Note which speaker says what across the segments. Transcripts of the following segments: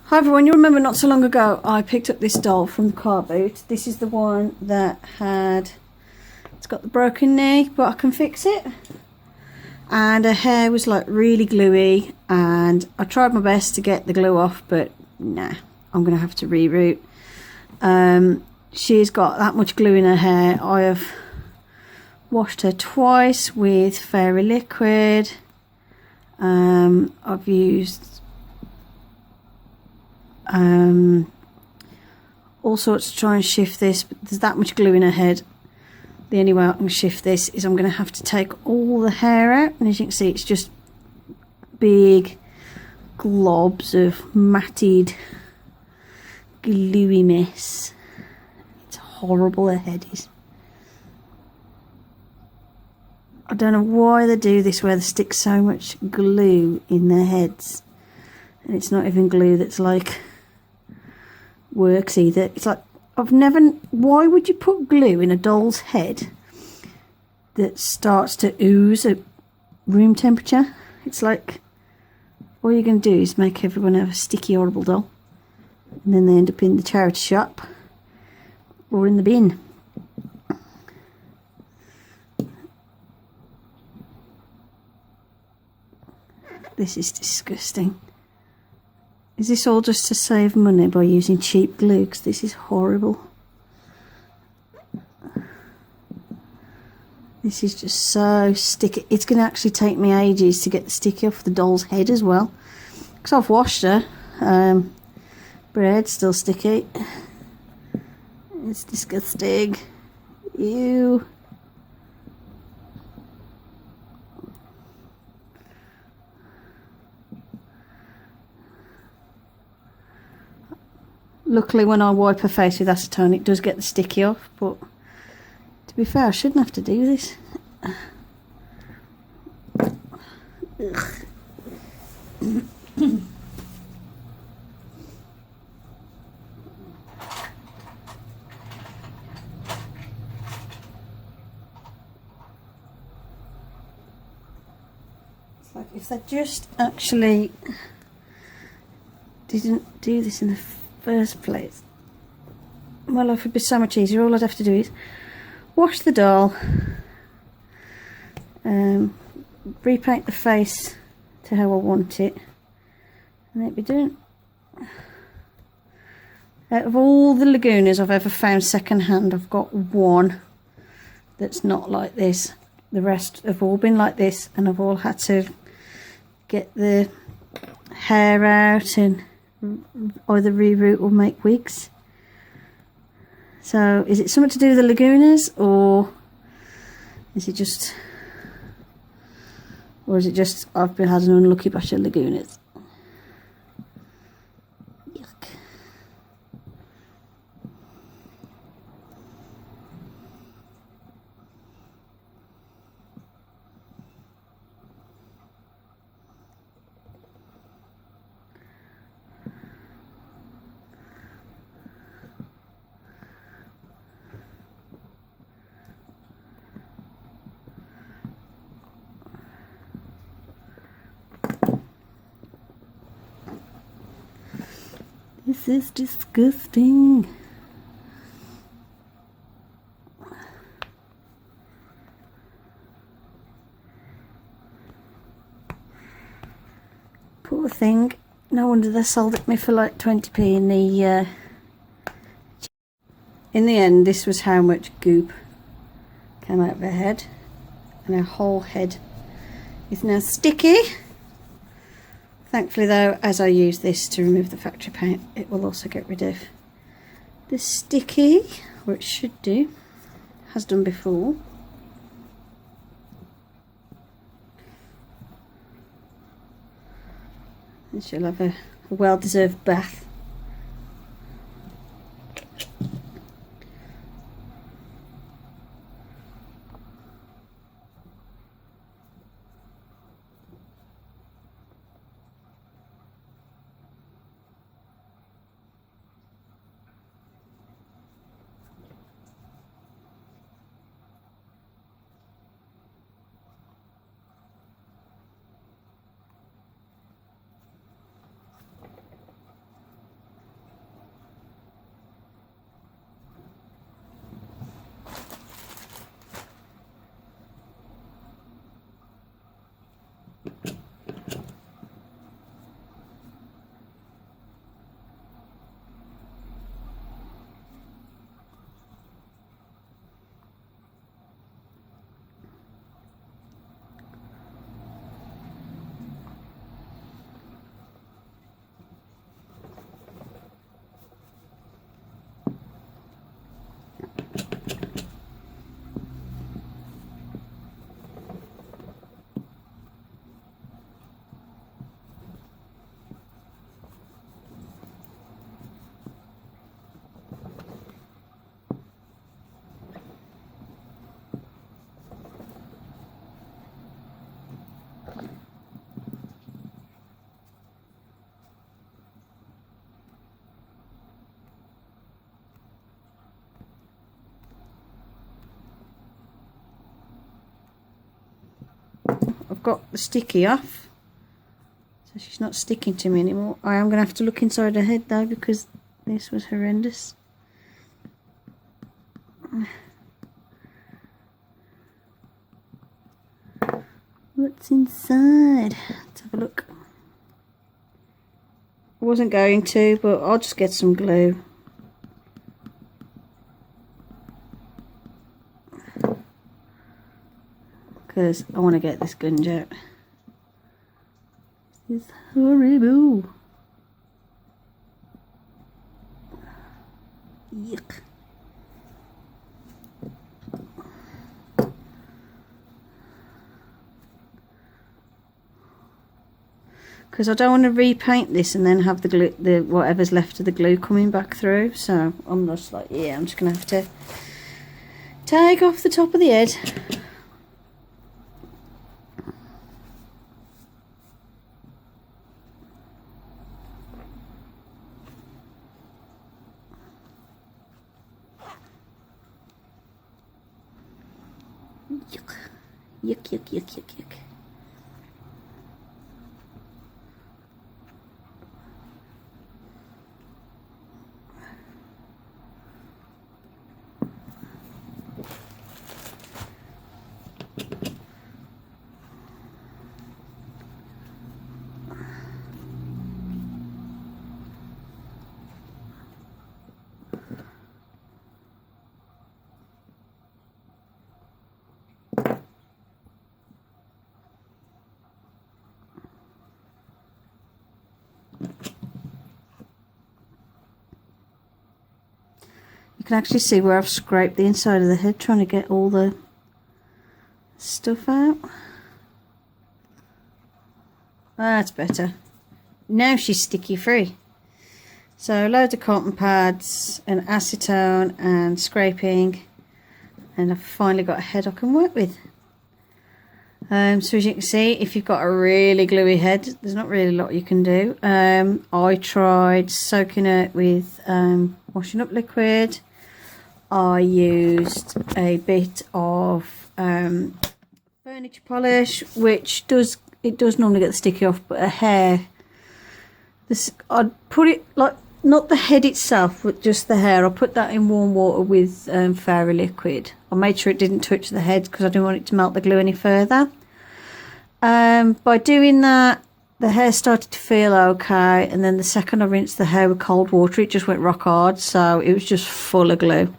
Speaker 1: Hi everyone, you remember not so long ago I picked up this doll from the car boot. This is the one that it's got the broken knee, but I can fix it. And her hair was like really gluey, and I tried my best to get the glue off, but nah, I'm gonna have to reroute. She's got that much glue in her hair. I have washed her twice with fairy liquid. I've used all sorts to try and shift this, but there's that much glue in her head. The only way I can shift this is I'm going to have to take all the hair out, and as you can see, it's just big globs of matted gluey mess. It's horrible, her head is. I don't know why they do this, where they stick so much glue in their heads, and it's not even glue that's like works either. It's like, why would you put glue in a doll's head that starts to ooze at room temperature? It's like, all you're going to do is make everyone have a sticky, horrible doll, and then they end up in the charity shop or in the bin. This is disgusting. Is this all just to save money by using cheap glue? Because this is horrible. This is just so sticky. It's going to actually take me ages to get the sticky off the doll's head as well. Because I've washed her. But her head's still sticky. It's disgusting. Ew. Luckily, when I wipe her face with acetone, it does get the sticky off, but to be fair, I shouldn't have to do this. It's like if they just actually didn't do this in the first place, my life would be so much easier. All I'd have to do is wash the doll, repaint the face to how I want it, and it'd be done. Out of all the Lagunas I've ever found second hand, I've got one that's not like this. The rest have all been like this, and I've all had to get the hair out and either reroute or make wigs. So is it something to do with the Lagunas, or is it just I've been had an unlucky batch of Lagunas? Yuck. This is disgusting. Poor thing. No wonder they sold it me for like 20p in the in the end. This was how much goop came out of her head, and her whole head is now sticky. Thankfully though, as I use this to remove the factory paint, it will also get rid of the sticky, or it should do, has done before. And she'll have a well-deserved bath. I've got the sticky off, so she's not sticking to me anymore. I am going to have to look inside her head though, because this was horrendous. What's inside? Let's have a look. I wasn't going to, but I'll just get some glue. Because I want to get this gunge out. It's horrible. Yuck. Because I don't want to repaint this and then have the glue, whatever's left of the glue coming back through. So I'm just like, yeah, I'm just going to have to take off the top of the head. Yuck, yuck, yuck, yuck, yuck, yuck. You can actually see where I've scraped the inside of the head trying to get all the stuff out. That's better. Now she's sticky free. So loads of cotton pads and acetone and scraping, and I've finally got a head I can work with. So as you can see, if you've got a really gluey head, there's not really a lot you can do. I tried soaking it with washing up liquid. I used a bit of furniture polish, which does normally get the sticky off, but a hair. I'd put it like, not the head itself, but just the hair. I put that in warm water with fairy liquid. I made sure it didn't touch the head because I didn't want it to melt the glue any further. By doing that, the hair started to feel okay, and then the second I rinsed the hair with cold water, it just went rock hard, so it was just full of glue.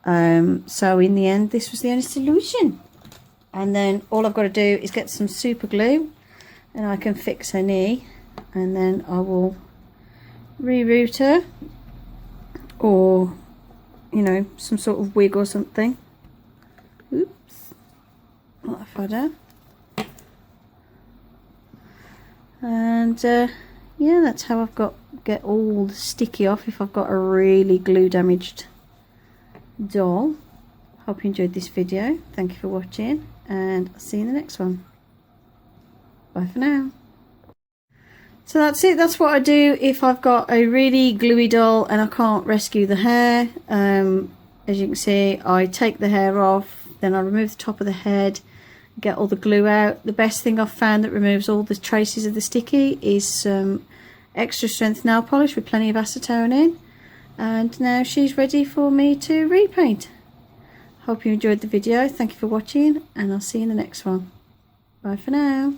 Speaker 1: So in the end, this was the only solution. And then all I've got to do is get some super glue, and I can fix her knee, and then I will reroute her, or, you know, some sort of wig or something. Oops, not that far down. And yeah, that's how I've get all the sticky off if I've got a really glue damaged doll. Hope you enjoyed this video. Thank you for watching, and I'll see you in the next one. Bye for now. So that's it. That's what I do if I've got a really gluey doll and I can't rescue the hair. As you can see, I take the hair off, then I remove the top of the head, get all the glue out. The best thing I've found that removes all the traces of the sticky is some extra strength nail polish with plenty of acetone in. And now she's ready for me to repaint. Hope you enjoyed the video. Thank you for watching, and I'll see you in the next one. Bye for now.